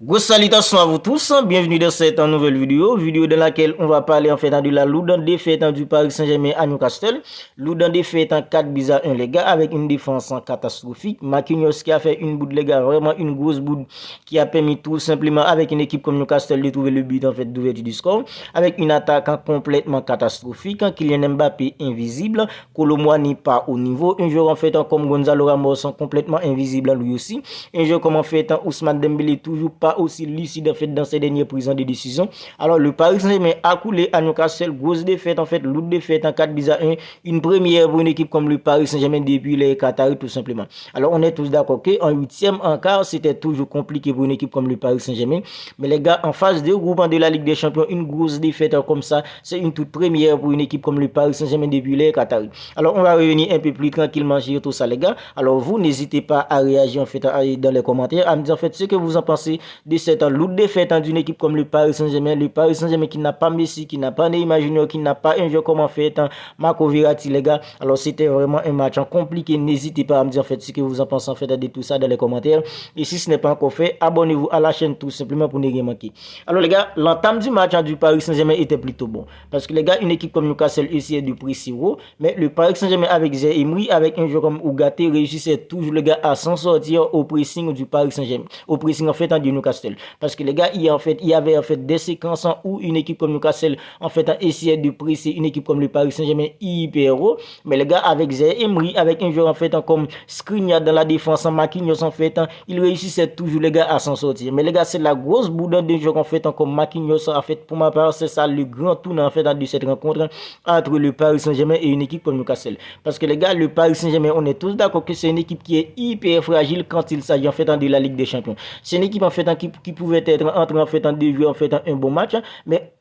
Gros salutations à vous tous, bienvenue dans cette nouvelle vidéo dans laquelle on va parler en fait de la lourde défaite du Paris Saint-Germain à Newcastle. Lourde défaite en 4-1 les gars, avec une défense catastrophique. Marquinhos qui a fait une bourde les gars, vraiment une grosse bourde qui a permis tout simplement avec une équipe comme Newcastle de trouver le but en fait d'ouverture du score. Avec une attaque complètement catastrophique, Kylian Mbappé invisible, Kolo Muani pas au niveau, un joueur en fait comme Gonzalo Ramos complètement invisible lui aussi, un joueur comme en fait Ousmane Dembélé toujours pas aussi lucide en fait dans ses dernières prises de décision. Alors le Paris Saint-Germain a coulé à Newcastle, grosse défaite en fait, lourde défaite en 4-1, une première pour une équipe comme le Paris Saint-Germain depuis les Qataris tout simplement. Alors on est tous d'accord qu'en huitième, en quart, c'était toujours compliqué pour une équipe comme le Paris Saint-Germain, mais les gars, en phase de groupe de la Ligue des Champions, une grosse défaite comme ça, c'est une toute première pour une équipe comme le Paris Saint-Germain depuis les Qataris. Alors on va revenir un peu plus tranquillement sur tout ça les gars. Alors vous n'hésitez pas à réagir en fait dans les commentaires, à me dire en fait ce que vous en pensez de cette lourde défaite d'une équipe comme le Paris Saint-Germain. Le Paris Saint-Germain qui n'a pas Messi, qui n'a pas Neymar Junior, qui n'a pas un joueur comme en fait Marco Verratti les gars. Alors c'était vraiment un match compliqué. N'hésitez pas à me dire en fait ce que vous en pensez en fait de tout ça dans les commentaires. Et si ce n'est pas encore fait, abonnez-vous à la chaîne tout simplement pour ne rien manquer. Alors les gars, l'entame du match du Paris Saint-Germain était plutôt bon. Parce que les gars, une équipe comme Newcastle essayait de presser haut, mais le Paris Saint-Germain avec Zaïre Emery, avec un joueur comme Ugarte, réussissait toujours les gars à s'en sortir au pressing du Paris Saint-Germain, au pressing en fait du Newcastle. Parce que les gars, il y avait en fait des séquences où une équipe comme Newcastle en fait essayait de presser une équipe comme le Paris Saint-Germain hyper haut, mais les gars avec Zaïre Emery, avec un joueur en fait comme Skriniar dans la défense, Marquinhos en fait, il réussissait toujours les gars à s'en sortir. Mais les gars, c'est la grosse boudin de joueurs en fait comme Marquinhos en fait, pour ma part, c'est ça le grand tournant en fait de cette rencontre entre le Paris Saint-Germain et une équipe comme Newcastle. Parce que les gars, le Paris Saint-Germain, on est tous d'accord que c'est une équipe qui est hyper fragile quand il s'agit en fait de la Ligue des Champions. C'est une équipe en fait qui pouvait être entre en fait en déjouer en fait un bon match, mais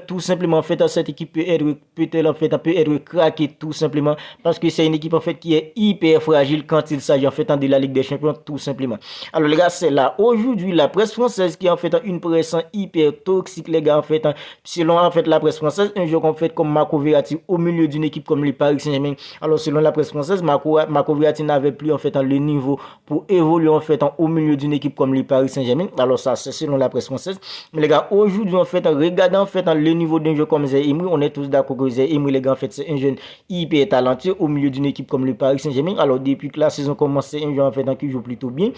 tout simplement en fait cette équipe peut-être en fait peut être craquée tout simplement parce que c'est une équipe en fait qui est hyper fragile quand il s'agit en fait de la Ligue des Champions tout simplement. Alors les gars, c'est là aujourd'hui la presse française qui est en fait une presse hyper toxique les gars en fait, selon en fait la presse française, un joueur en fait comme Marco Verratti au milieu d'une équipe comme le Paris Saint-Germain. Alors selon la presse française, Marco Verratti n'avait plus en fait le niveau pour évoluer en fait au milieu d'une équipe comme le Paris Saint-Germain. Alors ça c'est selon la presse française. Mais les gars, aujourd'hui en fait, regardant en fait le niveau d'un jeu comme Zaïre Emery, on est tous d'accord que Zaïre Emery les gars en fait c'est un jeune hyper talentueux au milieu d'une équipe comme le Paris Saint-Germain. Alors depuis que la saison commence, c'est un joueur en fait qui joue plutôt bien.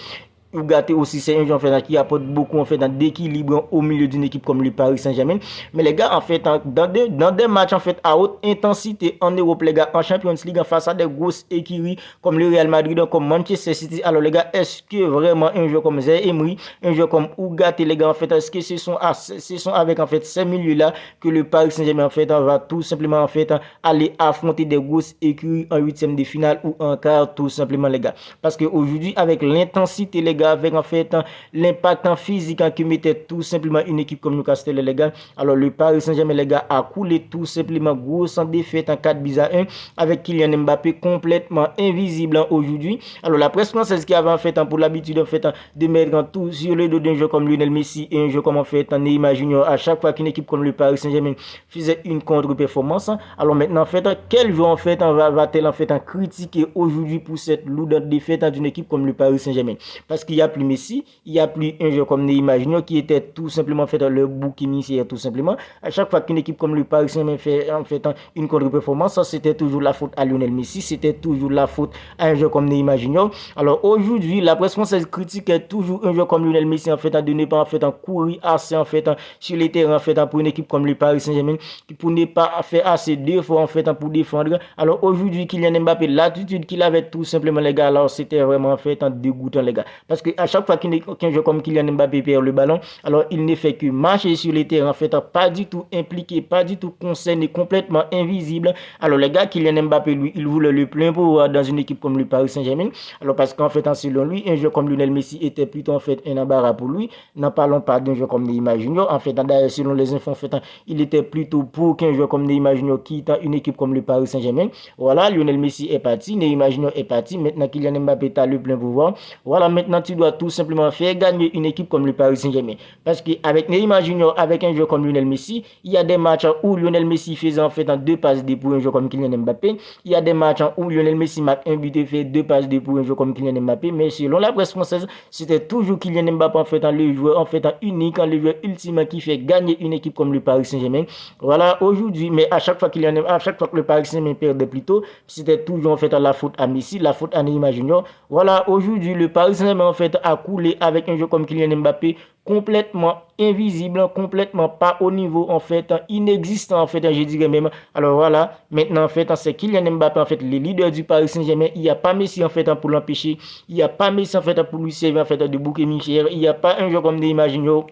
Ugarte aussi, c'est un joueur en fait, qui apporte beaucoup en fait, d'équilibre au milieu d'une équipe comme le Paris Saint-Germain. Mais les gars, en fait, dans des matchs en fait, à haute intensité en Europe, les gars, en Champions League, face à des grosses écuries comme le Real Madrid, comme Manchester City, alors les gars, est-ce que vraiment un joueur comme Zaïre Emery, un joueur comme Ugarte, les gars, en fait, est-ce que ce sont avec en fait ces milieux-là que le Paris Saint-Germain en fait va tout simplement en fait aller affronter des grosses écuries en huitième de finale ou en quart, tout simplement les gars. Parce qu'aujourd'hui, avec l'intensité, les gars, avec en fait l'impact en physique qui mettait tout simplement une équipe comme Newcastle les gars. Alors le Paris Saint-Germain les gars a coulé tout simplement grosse en défaite en 4-1 avec Kylian Mbappé complètement invisible aujourd'hui. Alors la presse française qui avait en fait pour l'habitude en fait de mettre tout sur le dos d'un joueur comme Lionel Messi et un joueur comme en fait Neymar Junior à chaque fois qu'une équipe comme le Paris Saint-Germain faisait une contre-performance. Alors maintenant en fait quel joueur en fait va-t-elle en fait critiquer aujourd'hui pour cette lourde défaite d'une équipe comme le Paris Saint-Germain? Parce qu'il n'y a plus Messi, il n'y a plus un joueur comme Neymar Junior qui était tout simplement fait le bouc émissaire tout simplement. À chaque fois qu'une équipe comme le Paris Saint-Germain fait en fait une contre-performance, c'était toujours la faute à Lionel Messi, c'était toujours la faute à un joueur comme Neymar Junior. Alors aujourd'hui, la presse française critiquait toujours un joueur comme Lionel Messi en fait de ne pas en fait courir assez en fait sur les terrains en fait pour une équipe comme le Paris Saint-Germain, pour ne pas faire assez d'efforts en fait pour défendre. Alors aujourd'hui, Kylian Mbappé, l'attitude qu'il avait tout simplement les gars, alors c'était vraiment en fait dégoûtant les gars. Parce que à chaque fois qu'un joueur comme Kylian Mbappé perd le ballon, alors il ne fait que marcher sur les terrains, en fait, pas du tout impliqué, pas du tout concerné, complètement invisible. Alors les gars, Kylian Mbappé, lui, il voulait le plein pouvoir dans une équipe comme le Paris Saint-Germain. Alors parce qu'en fait, selon lui, un joueur comme Lionel Messi était plutôt en fait un embarras pour lui. N'en parlons pas d'un joueur comme Neymar Junior. En fait, d'ailleurs, selon les infos, en fait, il était plutôt pour qu'un joueur comme Neymar Junior quitte une équipe comme le Paris Saint-Germain. Voilà, Lionel Messi est parti, Neymar Junior est parti. Maintenant, Kylian Mbappé a le plein pouvoir. Voilà, maintenant tu dois tout simplement faire gagner une équipe comme le Paris Saint-Germain. Parce qu'avec Neymar Junior, avec un joueur comme Lionel Messi, il y a des matchs où Lionel Messi faisait en fait 2 passes D pour un joueur comme Kylian Mbappé. Il y a des matchs où Lionel Messi marque un but et fait 2 passes D pour un joueur comme Kylian Mbappé. Mais selon la presse française, c'était toujours Kylian Mbappé en fait le joueur en fait unique, le joueur ultime qui fait gagner une équipe comme le Paris Saint-Germain. Voilà, aujourd'hui, mais à chaque fois que le Paris Saint-Germain perdait plus tôt, c'était toujours en fait la faute à Messi, la faute à Neymar Junior. Voilà, aujourd'hui, le Paris Saint-Germain en fait a coulé avec un joueur comme Kylian Mbappé complètement invisible, complètement pas au niveau en fait inexistant en fait, je dirais même. Alors voilà, maintenant en fait c'est Kylian Mbappé en fait le leader du Paris Saint-Germain. Il n'y a pas Messi en fait pour l'empêcher, il n'y a pas Messi en fait pour lui servir en fait de bouc émissaire, il n'y a pas un joueur comme Neymar Junior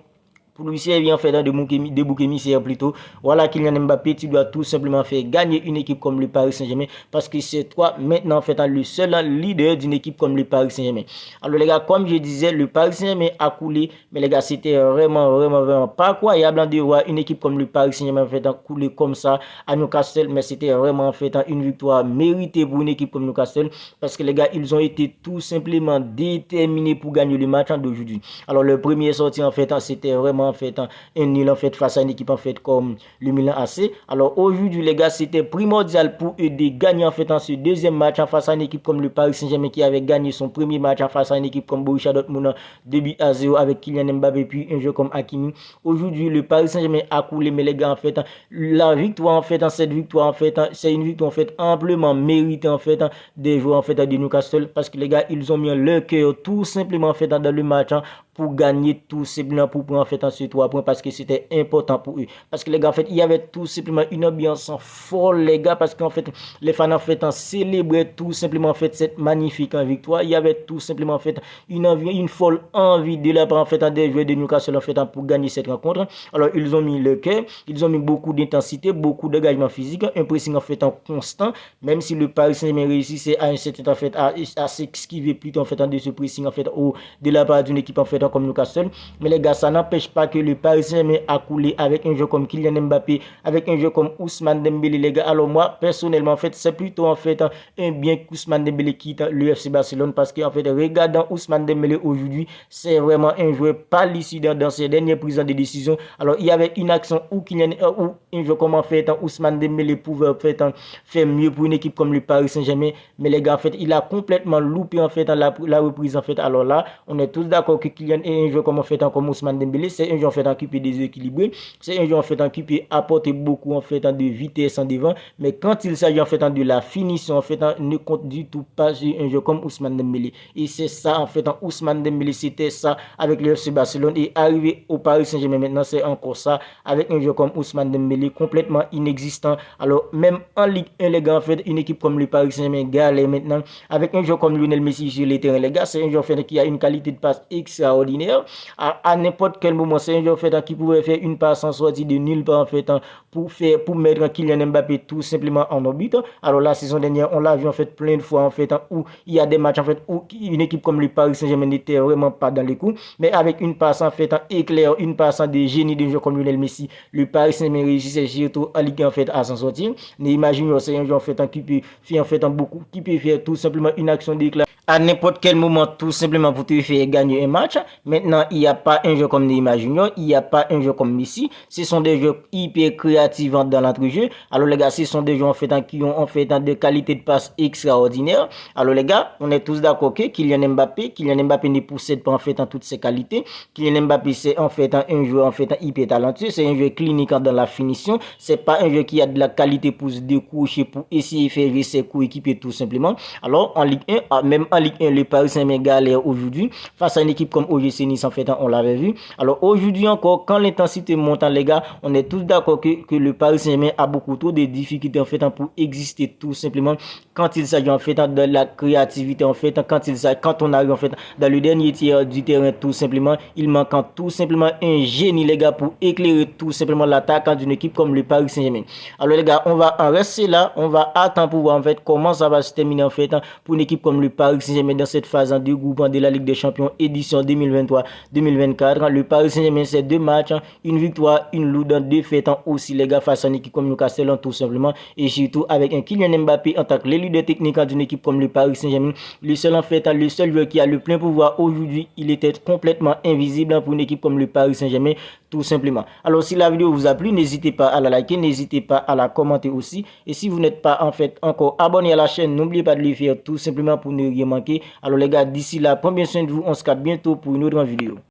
pour lui servir en fait de bouc émissaire plutôt. Voilà, Kylian Mbappé, tu dois tout simplement faire gagner une équipe comme le Paris Saint-Germain parce que c'est toi maintenant en fait le seul leader d'une équipe comme le Paris Saint-Germain. Alors les gars, comme je disais, le Paris Saint-Germain a coulé, mais les gars, c'était vraiment pas croyable de voir une équipe comme le Paris Saint-Germain en fait couler comme ça à Newcastle, mais c'était vraiment en fait une victoire méritée pour une équipe comme Newcastle parce que les gars, ils ont été tout simplement déterminés pour gagner le match d'aujourd'hui. Alors le premier sorti en fait, c'était vraiment en fait un nul en fait face à une équipe en fait comme le Milan AC. Alors aujourd'hui les gars, c'était primordial pour eux de gagner en fait en ce deuxième match en face à une équipe comme le Paris Saint-Germain qui avait gagné son premier match en face à une équipe comme Borussia Dortmund 2-0 avec Kylian Mbappé puis un jeu comme Hakimi. Aujourd'hui le Paris Saint-Germain a coulé, mais les gars en fait la victoire en fait cette victoire en fait c'est une victoire en fait amplement méritée en fait des joueurs en fait de Newcastle parce que les gars ils ont mis leur cœur tout simplement en fait dans le match pour gagner tout simplement pour prendre en fait ce 3 points parce que c'était important pour eux. Parce que les gars, en fait, il y avait tout simplement une ambiance folle, les gars, parce qu'en fait, les fans en fait célébraient tout simplement en fait cette magnifique victoire. Il y avait tout simplement en fait une folle envie de la part en fait des joueurs de Newcastle en fait pour gagner cette rencontre. Alors, ils ont mis le cœur, ils ont mis beaucoup d'intensité, beaucoup d'engagement physique, un pressing en fait en constant, même si le Paris Saint-Germain réussissait à un certain en fait à s'esquiver plutôt en fait de ce pressing en fait de la part d'une équipe en fait comme Newcastle. Mais les gars, ça n'empêche pas que le Paris Saint-Germain a coulé avec un jeu comme Kylian Mbappé, avec un jeu comme Ousmane Dembélé, les gars. Alors moi, personnellement, en fait, c'est plutôt en fait un bien qu'Ousmane Dembélé quitte le FC Barcelone parce qu'en fait, regardant Ousmane Dembélé aujourd'hui, c'est vraiment un joueur pas lucide dans ses dernières prises de décision. Alors il y avait une action où un jeu comme en fait Ousmane Dembélé pouvait en fait faire mieux pour une équipe comme le Paris Saint-Germain, mais les gars, en fait, il a complètement loupé en fait la reprise en fait. Alors là, on est tous d'accord que Kylian est un joueur comme en fait comme Ousmane Dembélé, c'est un joueur en fait qui peut déséquilibrer, c'est un joueur en fait qui peut apporter beaucoup en fait de vitesse en devant, mais quand il s'agit en fait de la finition en fait ne compte du tout pas sur un joueur comme Ousmane Dembélé. Et c'est ça en fait Ousmane Dembélé, c'était ça avec le FC Barcelone, et arrivé au Paris Saint-Germain maintenant c'est encore ça avec un joueur comme Ousmane Dembélé complètement inexistant. Alors même en Ligue 1 les gars, en fait une équipe comme le Paris Saint-Germain galère maintenant avec un joueur comme Lionel Messi sur les terrains, les gars. C'est un joueur en fait qui a une qualité de passe extraordinaire à n'importe quel moment. C'est un joueur en fait qui pouvait faire une passe en sortie de nulle part en fait pour mettre Kylian Mbappé tout simplement en orbite. Alors la saison dernière on l'a vu en fait plein de fois en fait où il y a des matchs en fait où une équipe comme le Paris Saint-Germain n'était vraiment pas dans les coups, mais avec une passe en fait éclair, une passe de génie d'un joueur comme Lionel Messi, le Paris Saint-Germain réussissait surtout en Ligue 1 en fait à s'en sortir. Neymar Junior, c'est un joueur en fait qui peut faire en fait beaucoup, qui peut faire tout simplement une action d'éclat à n'importe quel moment tout simplement pour te faire gagner un match. Maintenant, il n'y a pas un jeu comme Neymar Junior, il n'y a pas un jeu comme Messi. Ce sont des jeux hyper créatifs dans l'entrejeu. Alors les gars, ce sont des jeux en fait qui ont en fait des qualités de passe extraordinaires. Alors les gars, on est tous d'accord que Kylian Mbappé ne possède pas en fait toutes ses qualités. Kylian Mbappé c'est en fait un joueur en fait hyper talentueux, c'est un joueur clinique dans la finition. C'est pas un joueur qui a de la qualité pour se décrocher, pour essayer de faire jouer ses coéquipiers tout simplement. Alors en Ligue 1, même en Ligue 1, le Paris Saint-Germain galère aujourd'hui face à une équipe comme OGC Nice en fait, on l'avait vu. Alors aujourd'hui encore, quand l'intensité monte les gars, on est tous d'accord que le Paris Saint-Germain a beaucoup trop de difficultés en fait pour exister tout simplement quand il s'agit en fait de la créativité en fait, quand on arrive en fait dans le dernier tiers du terrain tout simplement, il manque tout simplement un génie les gars pour éclairer tout simplement l'attaque d'une équipe comme le Paris Saint-Germain. Alors les gars, on va en rester là, on va attendre pour voir en fait comment ça va se terminer en fait pour une équipe comme le Paris Saint-Germain dans cette phase de groupement de la Ligue des Champions édition 2023-2024. Le Paris Saint-Germain c'est 2 matchs, une victoire, une lourde défaite aussi les gars face à une équipe comme Newcastle tout simplement, et surtout avec un Kylian Mbappé en tant que leader technique d'une équipe comme le Paris Saint-Germain. Le seul joueur qui a le plein pouvoir aujourd'hui, il était complètement invisible pour une équipe comme le Paris Saint-Germain, tout simplement. Alors si la vidéo vous a plu, n'hésitez pas à la liker, n'hésitez pas à la commenter aussi. Et si vous n'êtes pas en fait encore abonné à la chaîne, n'oubliez pas de le faire tout simplement pour ne rien manquer. Alors les gars, d'ici là, prenez bien soin de vous, on se capte bientôt pour une autre vidéo.